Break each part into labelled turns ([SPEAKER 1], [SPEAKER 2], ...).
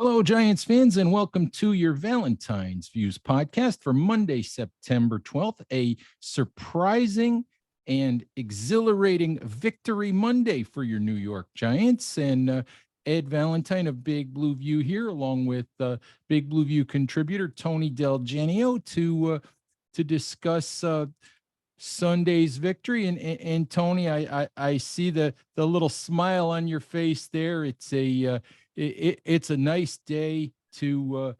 [SPEAKER 1] Hello, Giants fans, and welcome to your Valentine's Views podcast for Monday, September 12th, a surprising and exhilarating victory Monday for your New York Giants. And Ed Valentine of Big Blue View here, along with Big Blue View contributor Tony Del Genio to discuss Sunday's victory. And Tony, I see the little smile on your face there. It's a nice day to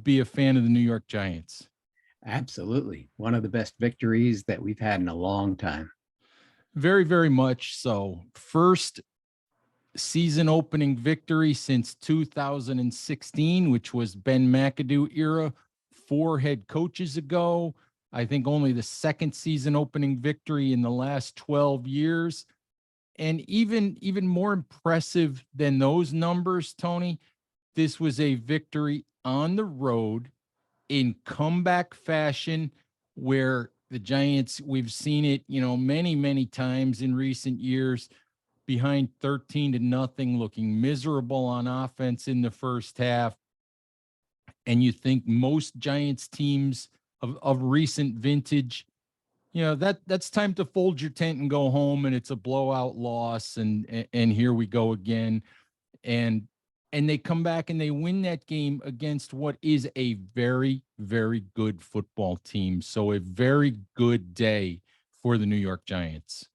[SPEAKER 1] be a fan of the New York Giants.
[SPEAKER 2] Absolutely. One of the best victories that we've had in a long time.
[SPEAKER 1] Very, very much so. First season opening victory since 2016, which was Ben McAdoo era, 4 head coaches ago. I think only the second season opening victory in the last 12 years. And even more impressive than those numbers, Tony, this was a victory on the road in comeback fashion where the Giants, we've seen it, many, many times in recent years, behind 13-0, looking miserable on offense in the first half. And you think most Giants teams of recent vintage, that's time to fold your tent and go home, and it's a blowout loss, and here we go again. And they come back and they win that game against what is a very, very good football team. So a very good day for the New York Giants.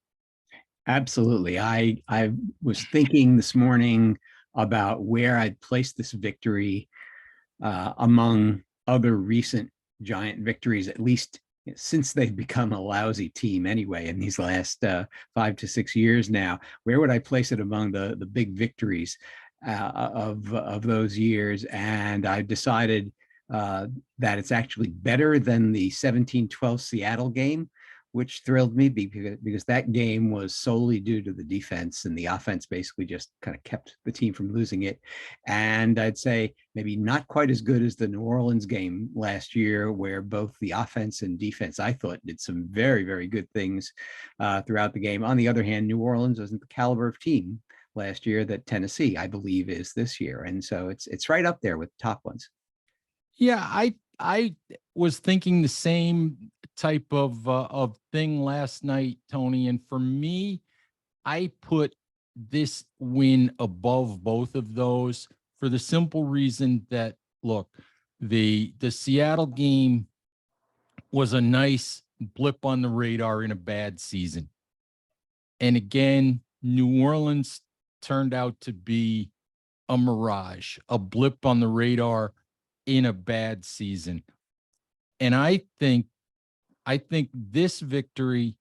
[SPEAKER 2] Absolutely. I was thinking this morning about where I'd place this victory among other recent Giant victories, at least since they've become a lousy team anyway in these last 5 to 6 years now. Where would I place it among the big victories of those years? And I decided that it's actually better than the 17-12 Seattle game, which thrilled me because that game was solely due to the defense, and the offense basically just kind of kept the team from losing it. And I'd say maybe not quite as good as the New Orleans game last year, where both the offense and defense, I thought, did some very, very good things throughout the game. On the other hand, New Orleans wasn't the caliber of team last year that Tennessee, I believe, is this year. And so it's right up there with the top ones.
[SPEAKER 1] Yeah, I was thinking the same type of thing last night, Tony. And for me, I put this win above both of those for the simple reason that, look, the Seattle game was a nice blip on the radar in a bad season. And again, New Orleans turned out to be a mirage, a blip on the radar in a bad season. And I think this victory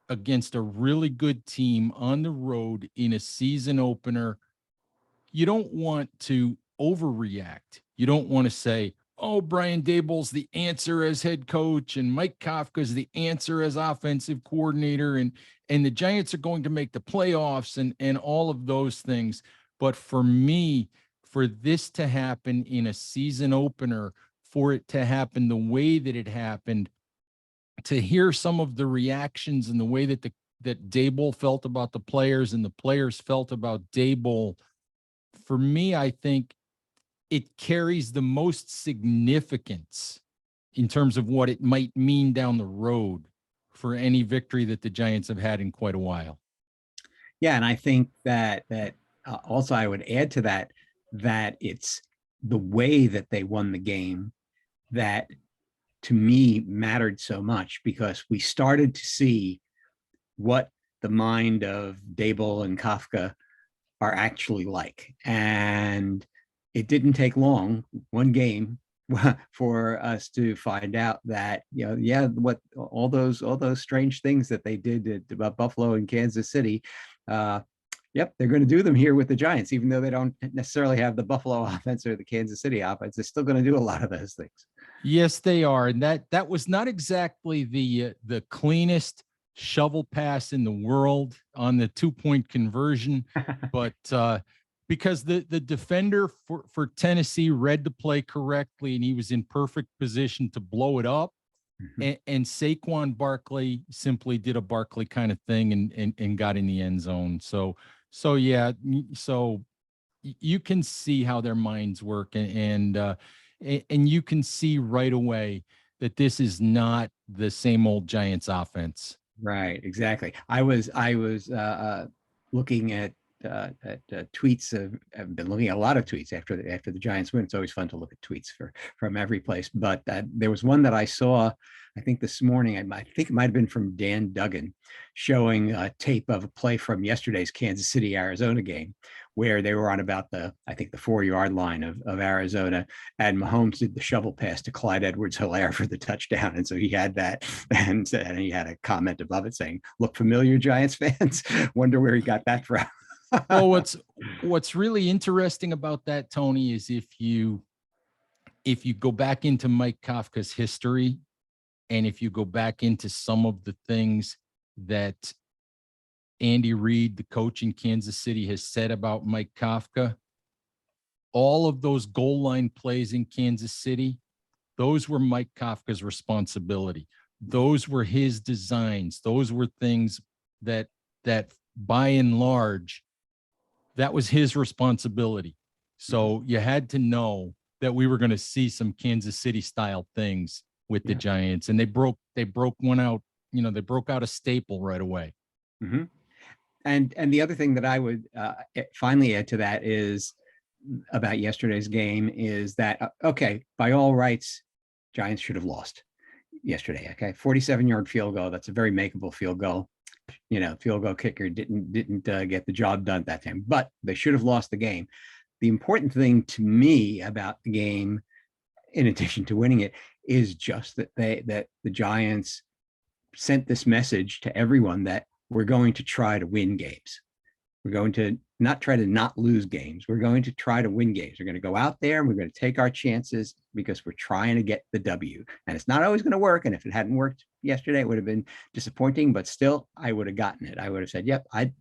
[SPEAKER 1] against a really good team on the road in a season opener, you don't want to overreact. You don't want to say, oh, Brian Daboll's the answer as head coach and Mike Kafka's the answer as offensive coordinator, and the Giants are going to make the playoffs and all of those things. But for me, for this to happen in a season opener, for it to happen the way that it happened, to hear some of the reactions and the way that that Daboll felt about the players and the players felt about Daboll, for me, I think it carries the most significance in terms of what it might mean down the road for any victory that the Giants have had in quite a while.
[SPEAKER 2] Yeah, and I think that also I would add to that it's the way that they won the game that to me mattered so much, because we started to see what the mind of Daboll and Kafka are actually like. And it didn't take long, one game, for us to find out that, what all those strange things that they did about Buffalo and Kansas City, yep, they're going to do them here with the Giants, even though they don't necessarily have the Buffalo offense or the Kansas City offense. They're still going to do a lot of those things.
[SPEAKER 1] Yes, they are. And that was not exactly the cleanest shovel pass in the world on the 2-point conversion, but because the defender for Tennessee read the play correctly and he was in perfect position to blow it up. Mm-hmm. And Saquon Barkley simply did a Barkley kind of thing and got in the end zone. So you can see how their minds work, and you can see right away that this is not the same old Giants offense.
[SPEAKER 2] Right, exactly. I was looking at tweets of. I've been looking at a lot of tweets after the Giants win. It's always fun to look at tweets from every place. But there was one that I saw, I think this morning. I think it might have been from Dan Duggan, showing a tape of a play from yesterday's Kansas City Arizona game, where they were on about I think the 4-yard line of Arizona, and Mahomes did the shovel pass to Clyde Edwards-Helaire for the touchdown, and so he had that, and he had a comment above it saying, "Look familiar, Giants fans? Wonder where he got that from."
[SPEAKER 1] Well, what's really interesting about that, Tony, is if you go back into Mike Kafka's history, and if you go back into some of the things that Andy Reid, the coach in Kansas City, has said about Mike Kafka, all of those goal line plays in Kansas City, those were Mike Kafka's responsibility. Those were his designs. Those were things that by and large, that was his responsibility. So you had to know that we were going to see some Kansas City style things with the Giants, and they broke one out. They broke out a staple right away.
[SPEAKER 2] Mm-hmm. And the other thing that I would finally add to that is about yesterday's game is that, okay, by all rights, Giants should have lost yesterday. Okay, 47-yard field goal. That's a very makeable field goal. Field goal kicker didn't get the job done that time, but they should have lost the game. The important thing to me about the game, in addition to winning it, is just that the Giants sent this message to everyone that we're going to try to win games. We're going to not try to not lose games. We're going to try to win games. We're going to go out there and we're going to take our chances because we're trying to get the W. And it's not always going to work. And if it hadn't worked yesterday, it would have been disappointing, but still I would have gotten it. I would have said, yep, I'd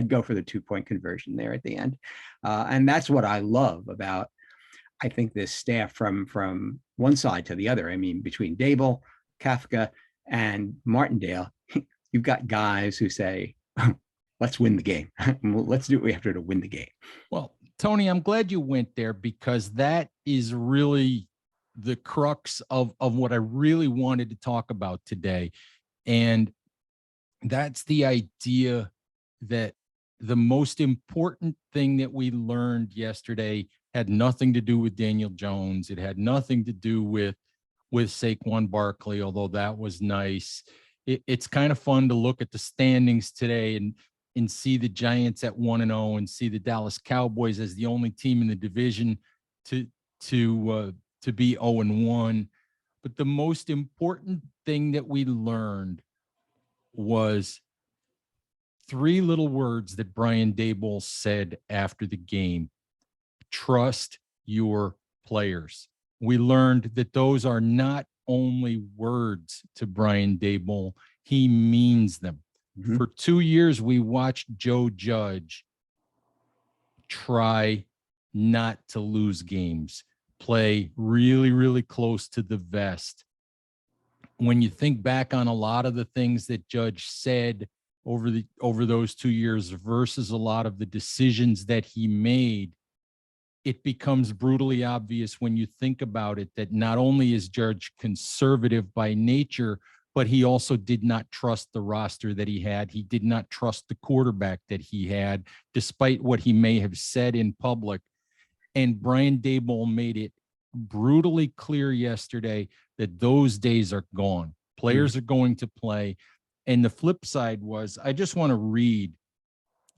[SPEAKER 2] go for the 2-point conversion there at the end. And that's what I love about, I think, this staff from one side to the other. I mean, between Dable, Kafka, and Martindale, you've got guys who say, let's win the game. Let's do what we have to win the game.
[SPEAKER 1] Well, Tony, I'm glad you went there, because that is really the crux of what I really wanted to talk about today. And that's the idea that the most important thing that we learned yesterday had nothing to do with Daniel Jones. It had nothing to do with Saquon Barkley, although that was nice. It's kind of fun to look at the standings today and see the Giants at 1-0 and see the Dallas Cowboys as the only team in the division to be 0-1. But the most important thing that we learned was 3 little words that Brian Daboll said after the game: trust your players. We learned that those are not only words to Brian Daboll, he means them. Mm-hmm. For 2 years, we watched Joe Judge try not to lose games, play really, really close to the vest. When you think back on a lot of the things that Judge said over those 2 years versus a lot of the decisions that he made, it becomes brutally obvious when you think about it that not only is Judge conservative by nature, but he also did not trust the roster that he had. He did not trust the quarterback that he had, despite what he may have said in public. And Brian Daboll made it brutally clear yesterday that those days are gone. Players are going to play. And the flip side was, I just want to read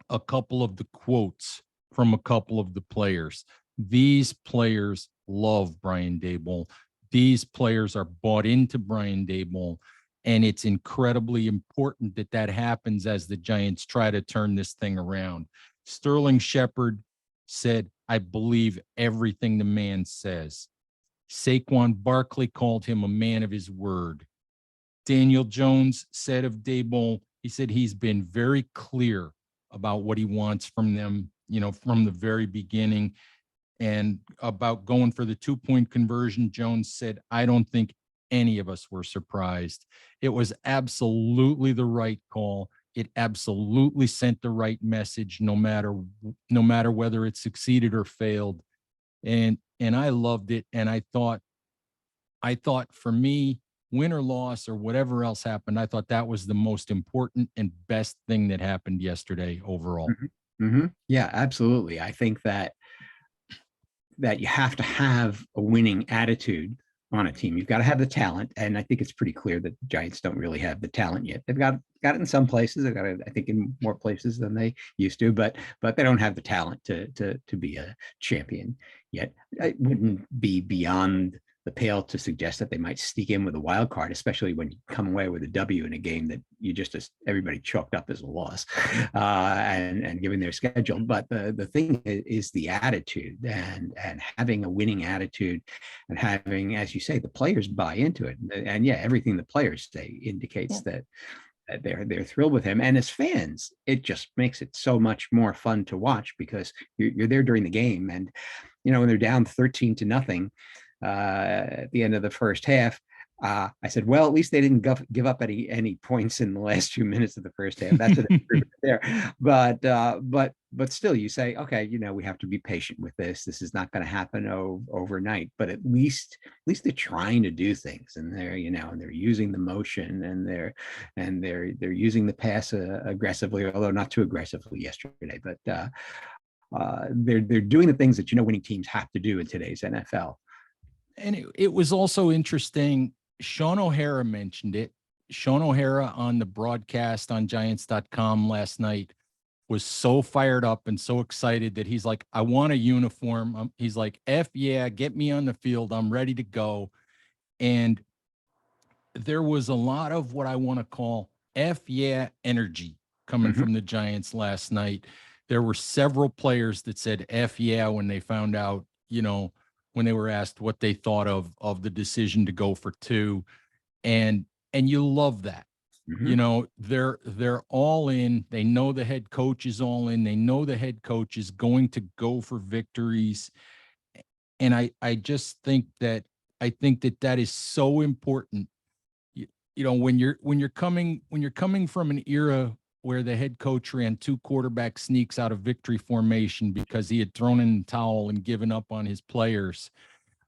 [SPEAKER 1] a couple of the quotes from a couple of the players. These players love Brian Daboll. These players are bought into Brian Daboll. And it's incredibly important that that happens as the Giants try to turn this thing around. Sterling Shepard said, I believe everything the man says. Saquon Barkley called him a man of his word. Daniel Jones said of Daboll, he said he's been very clear about what he wants from them, from the very beginning. And about going for the 2-point conversion, Jones said, I don't think any of us were surprised. It was absolutely the right call. It absolutely sent the right message, no matter whether it succeeded or failed. And I loved it. And I thought for me, win or loss or whatever else happened, I thought that was the most important and best thing that happened yesterday overall.
[SPEAKER 2] Mhm. Yeah, absolutely. I think that you have to have a winning attitude on a team. You've got to have the talent, and I think it's pretty clear that the Giants don't really have the talent yet. They've got it in some places. They've got it, I think, in more places than they used to, but they don't have the talent to be a champion yet. It wouldn't be beyond the pale to suggest that they might sneak in with a wild card, especially when you come away with a W in a game that you just everybody chalked up as a loss, and given their schedule. But the thing is the attitude, and having a winning attitude, and having, as you say, the players buy into it. And yeah, everything the players say indicates that they're thrilled with him. And as fans, it just makes it so much more fun to watch, because you're there during the game, and when they're down 13-0 at the end of the first half. I said, well, at least they didn't give up any points in the last 2 minutes of the first half. That's an improvement there. But still, you say, okay, we have to be patient with this. This is not going to happen overnight. But at least they're trying to do things, and they're using the motion, and they're using the pass aggressively, although not too aggressively yesterday. But they're doing the things that winning teams have to do in today's NFL.
[SPEAKER 1] And it was also interesting. Sean O'Hara mentioned it. Sean O'Hara on the broadcast on Giants.com last night was so fired up and so excited that he's like, I want a uniform. He's like, F yeah, get me on the field. I'm ready to go. And there was a lot of what I want to call F yeah energy coming from the Giants last night. There were several players that said F yeah when they found out, when they were asked what they thought of the decision to go for 2. And you love that. They're all in. They know the head coach is all in. They know the head coach is going to go for victories. And I just think that that is so important. When you're coming from an era where the head coach ran 2 quarterback sneaks out of victory formation because he had thrown in the towel and given up on his players.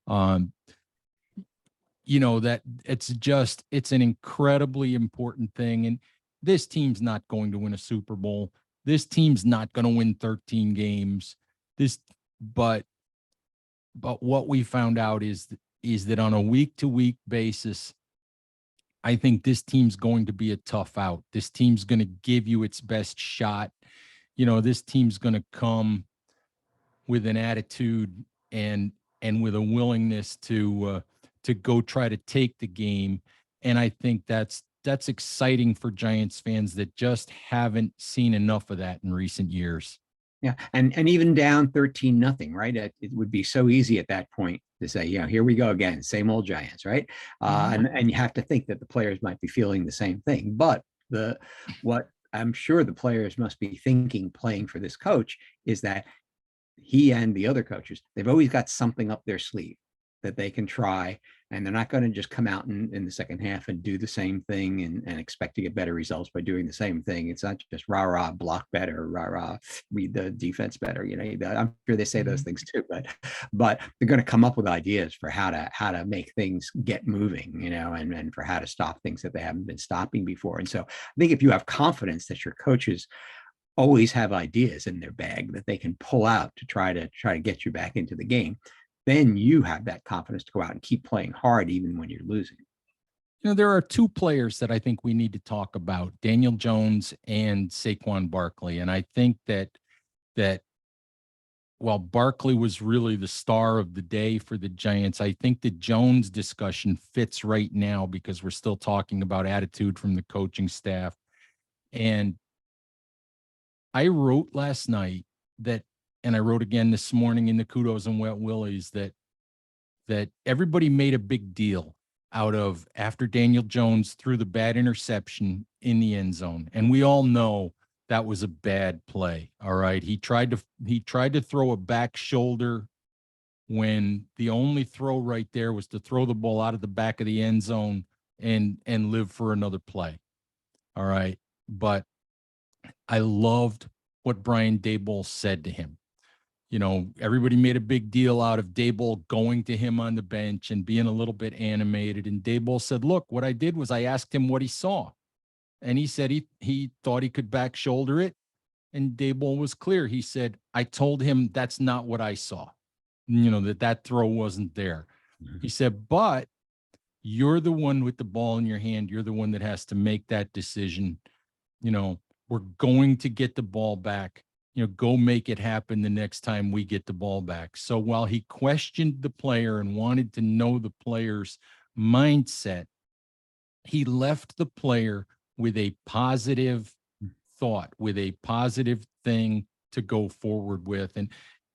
[SPEAKER 1] That it's an incredibly important thing. And this team's not going to win a Super Bowl. This team's not going to win 13 games. But what we found out is that on a week-to-week basis, I think this team's going to be a tough out. This team's going to give you its best shot. This team's going to come with an attitude and with a willingness to go try to take the game. And I think that's exciting for Giants fans that just haven't seen enough of that in recent years.
[SPEAKER 2] Yeah, and even down 13-0, right? It would be so easy at that point to say, here we go again, same old Giants, right? And you have to think that the players might be feeling the same thing. But what I'm sure the players must be thinking, playing for this coach, is that he and the other coaches, they've always got something up their sleeve that they can try, and they're not going to just come out in the second half and do the same thing and expect to get better results by doing the same thing. It's not just rah block better, rah read the defense better. I'm sure they say those things too, but they're going to come up with ideas for how to make things get moving, and for how to stop things that they haven't been stopping before. And so I think if you have confidence that your coaches always have ideas in their bag that they can pull out to try to get you back into the game, then you have that confidence to go out and keep playing hard even when you're losing.
[SPEAKER 1] There are 2 players that I think we need to talk about, Daniel Jones and Saquon Barkley. And I think that while Barkley was really the star of the day for the Giants, I think the Jones discussion fits right now because we're still talking about attitude from the coaching staff. And I wrote last night and I wrote again this morning in the Kudos and Wet Willies that everybody made a big deal out of after Daniel Jones threw the bad interception in the end zone. And we all know that was a bad play. All right. He tried to throw a back shoulder when the only throw right there was to throw the ball out of the back of the end zone and live for another play. All right. But I loved what Brian Daboll said to him. You know, everybody made a big deal out of Daboll going to him on the bench and being a little bit animated. And Daboll said, look, what I did was I asked him what he saw. And he said he thought he could back shoulder it. And Daboll was clear. He said, I told him that's not what I saw. You know, that throw wasn't there. He said, but you're the one with the ball in your hand. You're the one that has to make that decision. You know, we're going to get the ball back. You know, go make it happen the next time we get the ball back. So while he questioned the player and wanted to know the player's mindset, he left the player with a positive thought, with a positive thing to go forward with. And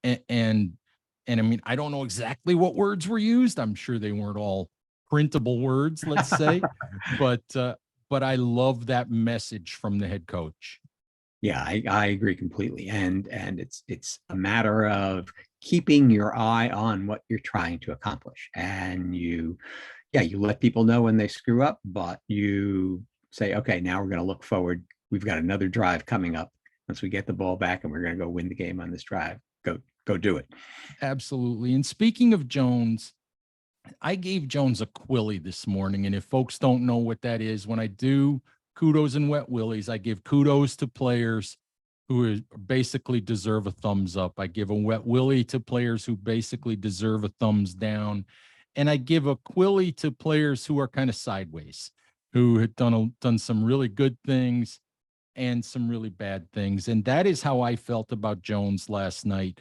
[SPEAKER 1] I mean, I don't know exactly what words were used. I'm sure they weren't all printable words, let's say, but I love that message from the head coach.
[SPEAKER 2] Yeah, I agree completely. And it's a matter of keeping your eye on what you're trying to accomplish. And you let people know when they screw up, but you say, okay, now we're going to look forward. We've got another drive coming up once we get the ball back, and we're going to go win the game on this drive. Go do it.
[SPEAKER 1] Absolutely. And speaking of Jones, I gave Jones a Quilly this morning. And if folks don't know what that is, when I do kudos and wet willies, I give kudos to players who basically deserve a thumbs up. I give a wet willy to players who basically deserve a thumbs down. And I give a Quilly to players who are kind of sideways, who had done some really good things and some really bad things. And that is how I felt about Jones last night.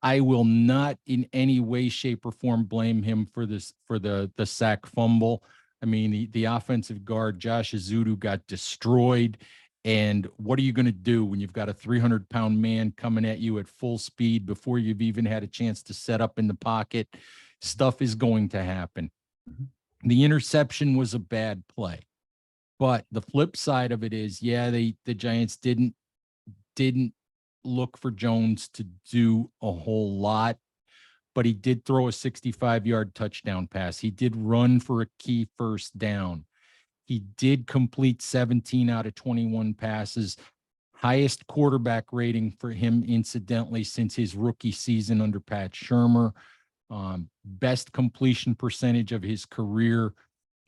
[SPEAKER 1] I will not in any way, shape, or form blame him for the sack fumble. I mean, the offensive guard, Josh Azudu, got destroyed. And what are you going to do when you've got a 300-pound man coming at you at full speed before you've even had a chance to set up in the pocket? Stuff is going to happen. The interception was a bad play. But the flip side of it is, yeah, the Giants didn't look for Jones to do a whole lot, but he did throw a 65-yard touchdown pass. He did run for a key first down. He did complete 17 out of 21 passes, highest quarterback rating for him, incidentally, since his rookie season under Pat Shurmur. Best completion percentage of his career.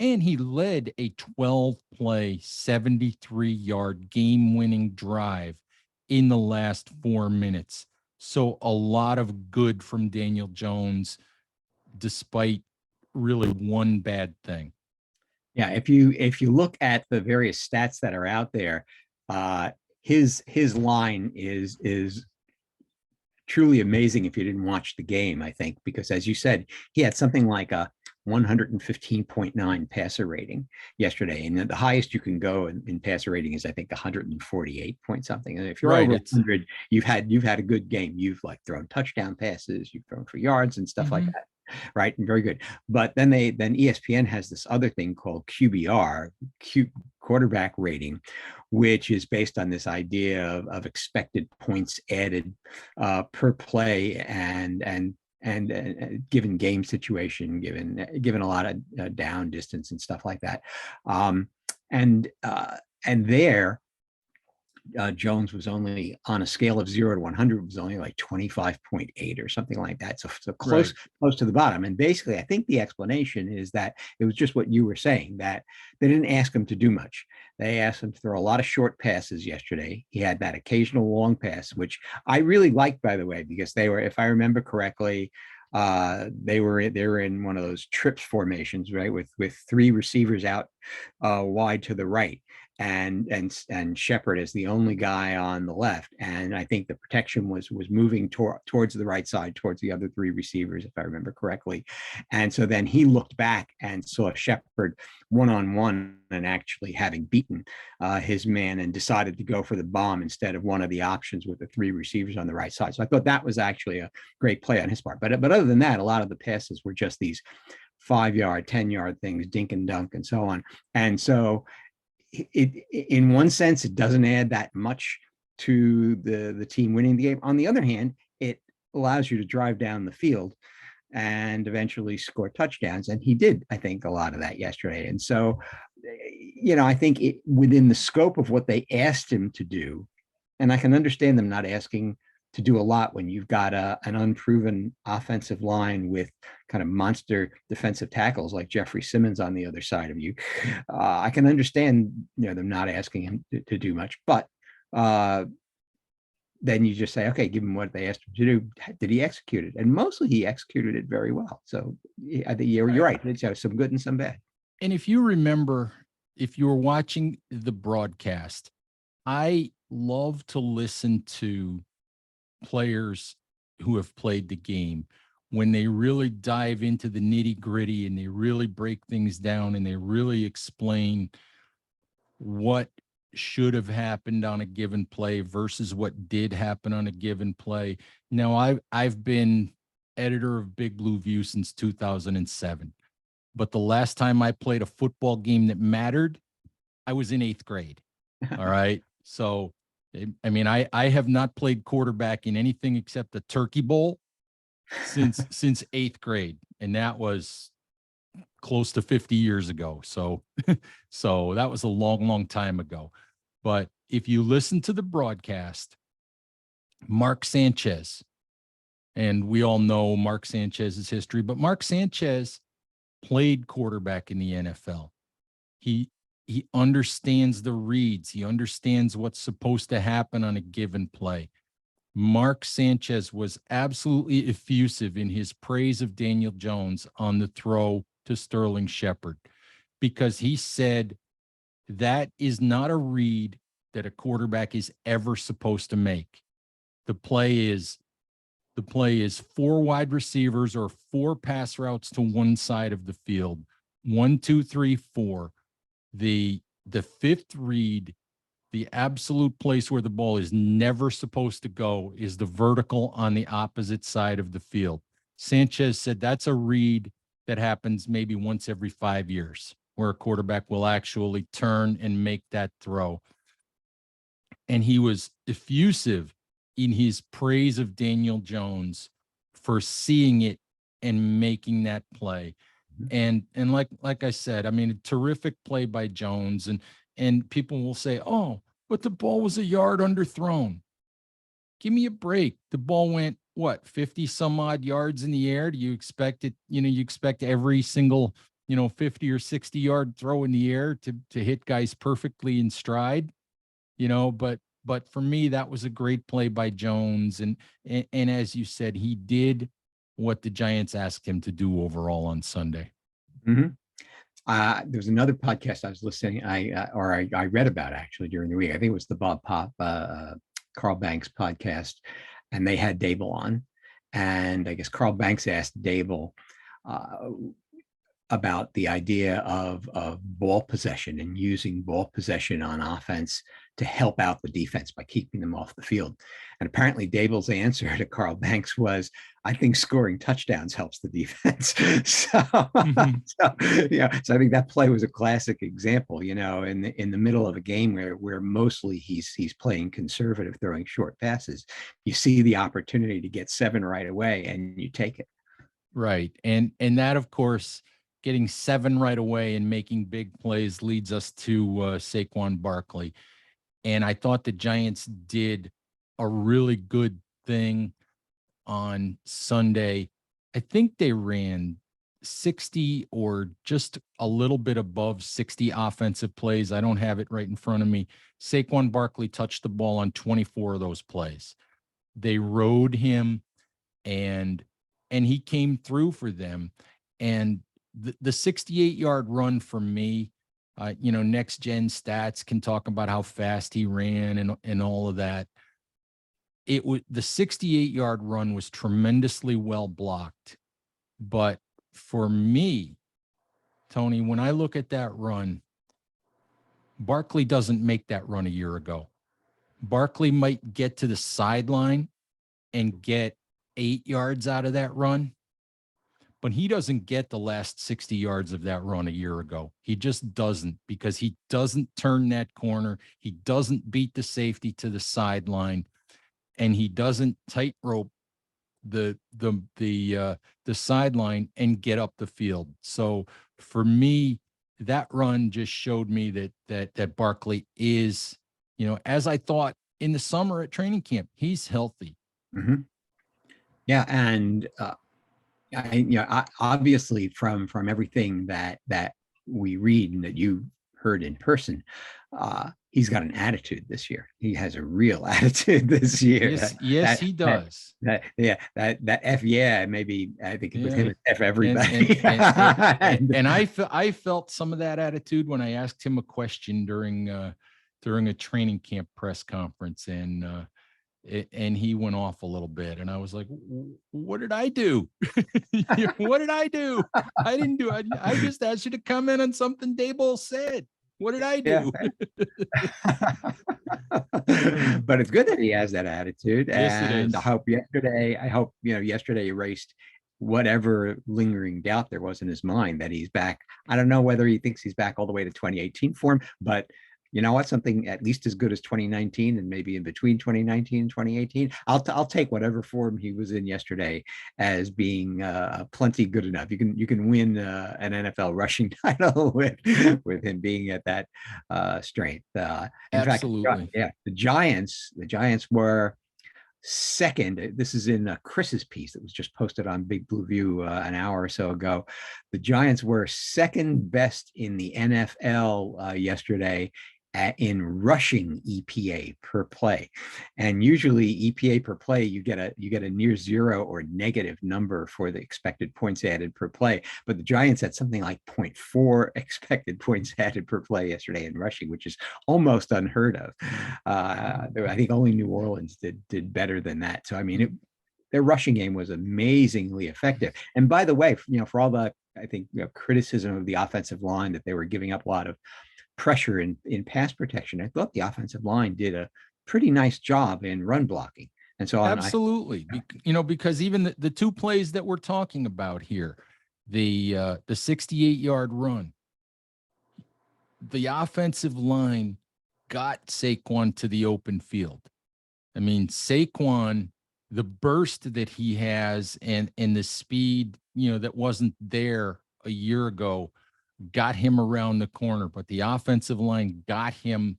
[SPEAKER 1] And he led a 12-play, 73-yard game-winning drive in the last 4 minutes. So a lot of good from Daniel Jones, despite really one bad thing.
[SPEAKER 2] Yeah, if you look at the various stats that are out there, his line is truly amazing if you didn't watch the game, I think, because as you said, he had something like a 115.9 passer rating yesterday. And the highest you can go in passer rating is, I think, 148 point something. And if you're over 100, you've had a good game. You've like thrown touchdown passes, you've thrown for yards and stuff like that. Right. And very good. But then ESPN has this other thing called QBR, quarterback rating, which is based on this idea of expected points added per play and given game situation, given a lot of down distance and stuff like that. And there, Jones was only on a scale of 0 to 100 was only like 25.8 or something like that. So close to the bottom. And basically, I think the explanation is that it was just what you were saying, that they didn't ask him to do much. They asked him to throw a lot of short passes yesterday. He had that occasional long pass, which I really liked, by the way, because they were, if I remember correctly, they were in one of those trips formations, right, with 3 receivers out wide to the right, and Shepard is the only guy on the left. And I think the protection was moving towards the right side, towards the other 3 receivers, if I remember correctly. And so then he looked back and saw Shepard one-on-one and actually having beaten his man, and decided to go for the bomb instead of one of the options with the 3 receivers on the right side. So I thought that was actually a great play on his part. But other than that, a lot of the passes were just these 5-yard, 10-yard things, dink and dunk and so on. And so in one sense, it doesn't add that much to the team winning the game. On the other hand, it allows you to drive down the field and eventually score touchdowns. And he did, I think, a lot of that yesterday. And so, I think within the scope of what they asked him to do, And I can understand them not asking to do a lot when you've got an unproven offensive line with kind of monster defensive tackles like Jeffrey Simmons on the other side of you. I can understand, them not asking him to do much, but then you just say, okay, give him what they asked him to do. Did he execute it? And mostly he executed it very well. So I think you're right. It's some good and some bad.
[SPEAKER 1] And if you remember, if you were watching the broadcast, I love to listen to players who have played the game when they really dive into the nitty gritty and they really break things down and they really explain what should have happened on a given play versus what did happen on a given play. Now, I've been editor of Big Blue View since 2007, but the last time I played a football game that mattered, I was in 8th grade. All right. So, I mean, I have not played quarterback in anything except the Turkey Bowl since 8th grade, and that was close to 50 years ago. So, so that was a long, long time ago. But if you listen to the broadcast, Mark Sanchez, and we all know Mark Sanchez's history, but Mark Sanchez played quarterback in the NFL. He understands the reads. He understands what's supposed to happen on a given play. Mark Sanchez was absolutely effusive in his praise of Daniel Jones on the throw to Sterling Shepard, because he said that is not a read that a quarterback is ever supposed to make. The play is 4 wide receivers or 4 pass routes to one side of the field. 1, 2, 3, 4. The 5th read, the absolute place where the ball is never supposed to go, is the vertical on the opposite side of the field. Sanchez said that's a read that happens maybe once every 5 years, where a quarterback will actually turn and make that throw. And he was effusive in his praise of Daniel Jones for seeing it and making that play. And like I said, I mean, a terrific play by Jones, and people will say, "Oh, but the ball was a yard underthrown." Give me a break. The ball went what, 50 some odd yards in the air? Do you expect it, you expect every single, 50 or 60-yard throw in the air to hit guys perfectly in stride, but for me, that was a great play by Jones, and as you said, he did what the Giants asked him to do overall on Sunday.
[SPEAKER 2] Mm-hmm. There was another podcast I was listening, I read about actually during the week. I think it was the Bob Pop, Carl Banks podcast, and they had Dable on, and I guess Carl Banks asked Dable about the idea of ball possession and using ball possession on offense to help out the defense by keeping them off the field. And apparently Dable's answer to Carl Banks was, I think scoring touchdowns helps the defense. So I think that play was a classic example, in the middle of a game where mostly he's playing conservative, throwing short passes. You see the opportunity to get 7 right away and you take it.
[SPEAKER 1] Right. And that, of course, getting 7 right away and making big plays leads us to Saquon Barkley. And I thought the Giants did a really good thing on Sunday. I think they ran 60 or just a little bit above 60 offensive plays. I don't have it right in front of me. Saquon Barkley touched the ball on 24 of those plays. They rode him, and he came through for them. And the 68-yard run for me, next gen stats can talk about how fast he ran and all of that. It was, the 68-yard run was tremendously well blocked. But for me, Tony, when I look at that run, Barkley doesn't make that run a year ago. Barkley might get to the sideline and get 8 yards out of that run, but he doesn't get the last 60 yards of that run a year ago. He just doesn't, because he doesn't turn that corner. He doesn't beat the safety to the sideline, and he doesn't tightrope the sideline and get up the field. So for me, that run just showed me that Barkley is, as I thought in the summer at training camp. He's healthy.
[SPEAKER 2] Mhm. Yeah, and obviously from everything that we read and that you heard in person, he's got an attitude this year. He has a real attitude this year.
[SPEAKER 1] Yes, he does.
[SPEAKER 2] That F yeah, maybe I think with
[SPEAKER 1] Yeah.
[SPEAKER 2] him it's F
[SPEAKER 1] And
[SPEAKER 2] everybody.
[SPEAKER 1] I felt some of that attitude when I asked him a question during a training camp press conference, and he went off a little bit, and I was like, what did I do? What did I do? I didn't do it. I just asked you to comment on something Daboll said. What did I
[SPEAKER 2] Yeah.
[SPEAKER 1] do?
[SPEAKER 2] But it's good that he has that attitude.
[SPEAKER 1] Yes, it
[SPEAKER 2] And
[SPEAKER 1] is.
[SPEAKER 2] I hope yesterday erased whatever lingering doubt there was in his mind that he's back. I don't know whether he thinks he's back all the way to 2018 form, but you know what? Something at least as good as 2019 and maybe in between 2019 and 2018. I'll take whatever form he was in yesterday as being plenty good enough. You can win an NFL rushing title with him being at that strength. In fact,
[SPEAKER 1] Absolutely.
[SPEAKER 2] yeah, the Giants were second. This is in Chris's piece that was just posted on Big Blue View an hour or so ago. The Giants were second best in the NFL yesterday in rushing EPA per play, and usually EPA per play you get a near zero or negative number for the expected points added per play. But the Giants had something like 0.4 expected points added per play yesterday in rushing, which is almost unheard of. I think only New Orleans did better than that. So I mean, their rushing game was amazingly effective. And by the way, for all the I think criticism of the offensive line that they were giving up a lot of pressure in pass protection, I thought the offensive line did a pretty nice job in run blocking. And so on.
[SPEAKER 1] Absolutely. Because even the two plays that we're talking about here, the 68-yard run, the offensive line got Saquon to the open field. I mean, Saquon, the burst that he has and the speed, that wasn't there a year ago, got him around the corner, but the offensive line got him,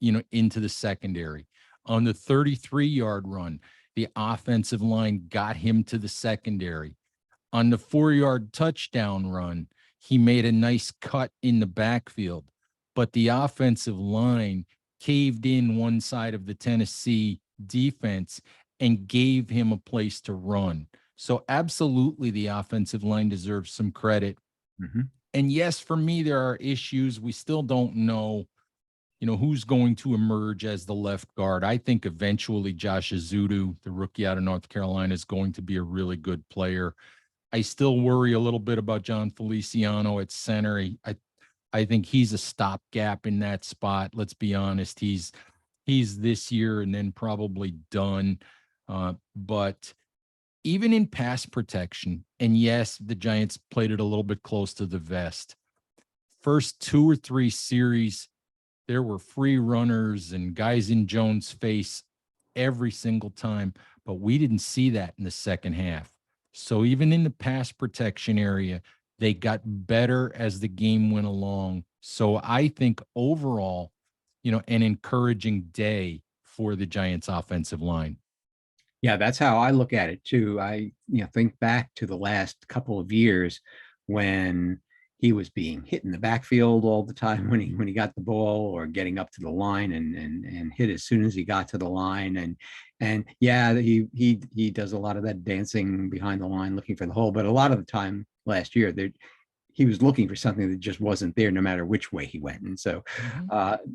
[SPEAKER 1] into the secondary. On the 33-yard run, the offensive line got him to the secondary. On the 4-yard touchdown run, he made a nice cut in the backfield, but the offensive line caved in one side of the Tennessee defense and gave him a place to run. So absolutely the offensive line deserves some credit.
[SPEAKER 2] Mhm.
[SPEAKER 1] And yes, for me, there are issues. We still don't know, who's going to emerge as the left guard. I think eventually Josh Azudu, the rookie out of North Carolina, is going to be a really good player. I still worry a little bit about John Feliciano at center. I think he's a stopgap in that spot. Let's be honest. He's this year and then probably done. But even in pass protection, and yes, the Giants played it a little bit close to the vest. First 2 or 3 series, there were free runners and guys in Jones' face every single time, but we didn't see that in the second half. So even in the pass protection area, they got better as the game went along. So I think overall, an encouraging day for the Giants offensive line.
[SPEAKER 2] Yeah, that's how I look at it too. I think back to the last couple of years when he was being hit in the backfield all the time when he got the ball or getting up to the line and hit as soon as he got to the line. And yeah, he does a lot of that dancing behind the line looking for the hole, but a lot of the time last year he was looking for something that just wasn't there no matter which way he went. And so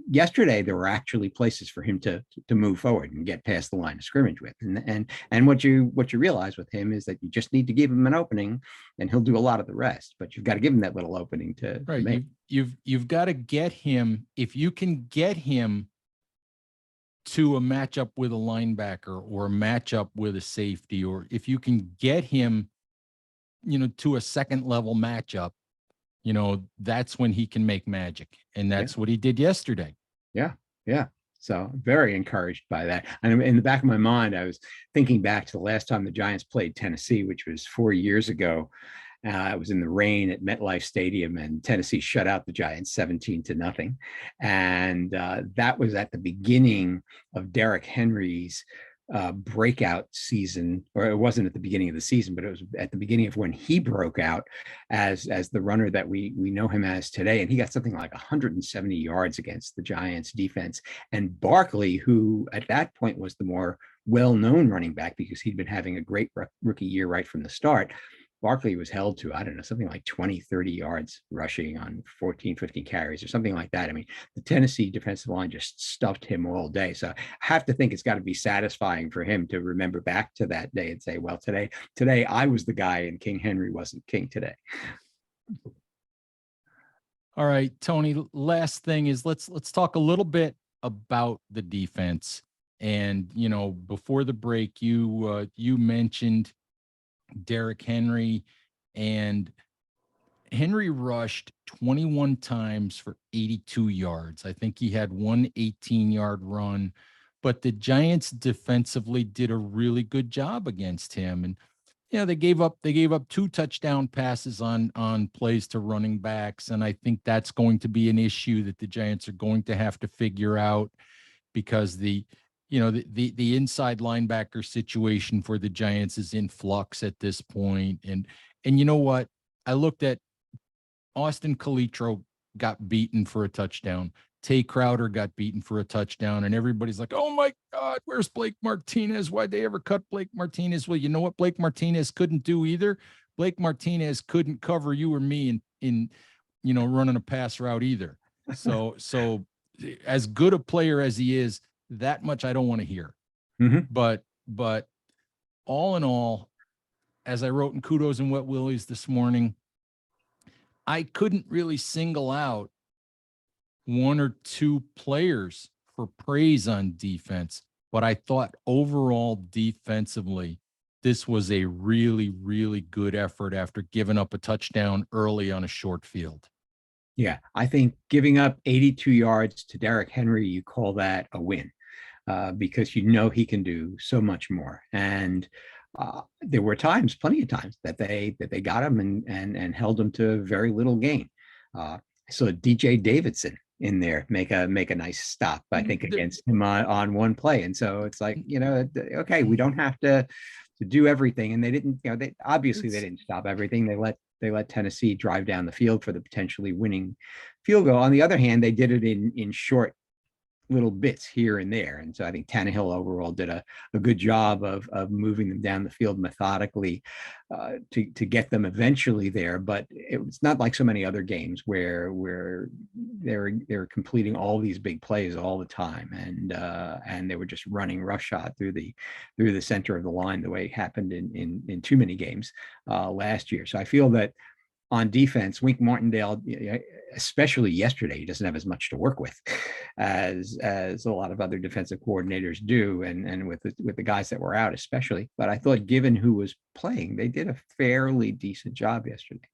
[SPEAKER 2] yesterday there were actually places for him to move forward and get past the line of scrimmage with. And what you realize with him is that you just need to give him an opening and he'll do a lot of the rest, but you've got to give him that little opening to make.
[SPEAKER 1] You've got to get him. If you can get him to a matchup with a linebacker or a matchup with a safety, or if you can get him, to a second level matchup, that's when he can make magic. And that's what he did yesterday.
[SPEAKER 2] Yeah. Yeah. So very encouraged by that. And in the back of my mind, I was thinking back to the last time the Giants played Tennessee, which was 4 years ago. It was in the rain at MetLife Stadium, and Tennessee shut out the Giants 17-0. And that was at the beginning of Derrick Henry's breakout season, or it wasn't at the beginning of the season, but it was at the beginning of when he broke out as the runner that we know him as today. And he got something like 170 yards against the Giants defense. And Barkley, who at that point was the more well-known running back because he'd been having a great rookie year right from the start, Barkley was held to, I don't know, something like 20, 30 yards rushing on 14, 15 carries or something like that. I mean, the Tennessee defensive line just stuffed him all day. So I have to think it's got to be satisfying for him to remember back to that day and say, well, today I was the guy and King Henry wasn't king today.
[SPEAKER 1] All right, Tony, last thing is let's talk a little bit about the defense. And, before the break, you mentioned Derrick Henry, and Henry rushed 21 times for 82 yards. I think he had one 18-yard run, but the Giants defensively did a really good job against him. And they gave up 2 touchdown passes on plays to running backs, and I think that's going to be an issue that the Giants are going to have to figure out, because the inside linebacker situation for the Giants is in flux at this point. And you know what? I looked at Austin Calitro got beaten for a touchdown. Tay Crowder got beaten for a touchdown, and everybody's like, oh my God, where's Blake Martinez? Why'd they ever cut Blake Martinez? Well, you know what Blake Martinez couldn't do either? Blake Martinez couldn't cover you or me in running a pass route either. So as good a player as he is, that much I don't want to hear.
[SPEAKER 2] Mm-hmm.
[SPEAKER 1] But all in all, as I wrote in Kudos and Wet Willies this morning, I couldn't really single out 1 or 2 players for praise on defense, but I thought overall defensively, this was a really, really good effort after giving up a touchdown early on a short field.
[SPEAKER 2] Yeah, I think giving up 82 yards to Derrick Henry, you call that a win, because he can do so much more. And there were times, plenty of times, that they got him and held him to very little gain. I saw DJ Davidson in there make a nice stop, I think, against him on one play. And so it's like, okay, we don't have to do everything. And they didn't, they didn't stop everything. They let Tennessee drive down the field for the potentially winning field goal. On the other hand, they did it in short little bits here and there. And so I think Tannehill overall did a good job of moving them down the field methodically to get them eventually there. But it's not like so many other games where they're completing all these big plays all the time, and they were just running roughshod through the center of the line, the way it happened in too many games last year. So I feel that on defense, Wink Martindale, especially yesterday, he doesn't have as much to work with as a lot of other defensive coordinators do, and with the guys that were out especially. But I thought, given who was playing, they did a fairly decent job yesterday.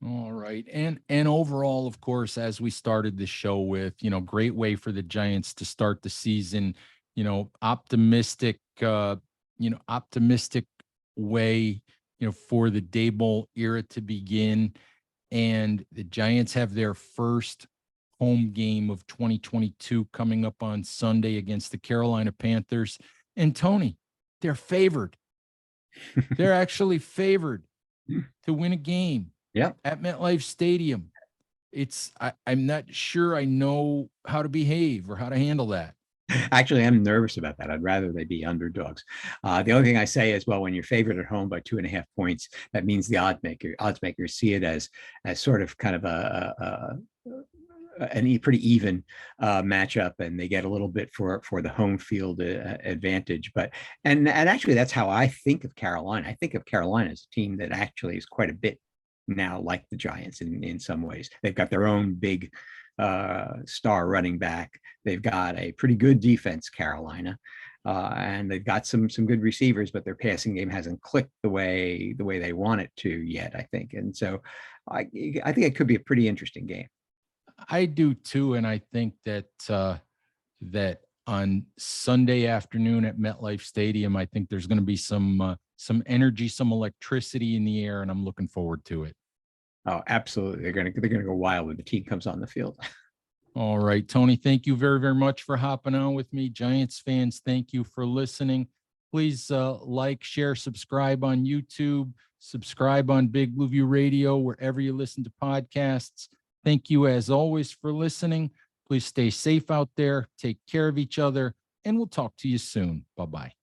[SPEAKER 1] All right. And overall, of course, as we started the show with, great way for the Giants to start the season, optimistic way, for the Daboll era to begin. And the Giants have their first home game of 2022 coming up on Sunday against the Carolina Panthers. And Tony, they're favored. They're actually favored to win a game at MetLife Stadium. I'm not sure I know how to behave or how to handle that.
[SPEAKER 2] Actually, I'm nervous about that. I'd rather they be underdogs. The only thing I say is, well, when you're favored at home by 2.5 points, that means the odds makers see it as sort of kind of a pretty even matchup, and they get a little bit for the home field advantage. But and actually, that's how I think of Carolina. I think of Carolina as a team that actually is quite a bit now like the Giants in some ways. They've got their own big star running back. They've got a pretty good defense, Carolina, and they've got some good receivers, but their passing game hasn't clicked the way they want it to yet, I think. And so I think it could be a pretty interesting game.
[SPEAKER 1] I do too, and I think that that on Sunday afternoon at MetLife Stadium, I think there's going to be some some energy, some electricity in the air, and I'm looking forward to it.
[SPEAKER 2] Oh, absolutely. They're gonna go wild when the team comes on the field.
[SPEAKER 1] All right, Tony, thank you very, very much for hopping on with me. Giants fans, thank you for listening. Please like, share, subscribe on YouTube, subscribe on Big Blue View Radio, wherever you listen to podcasts. Thank you, as always, for listening. Please stay safe out there, take care of each other, and we'll talk to you soon. Bye-bye.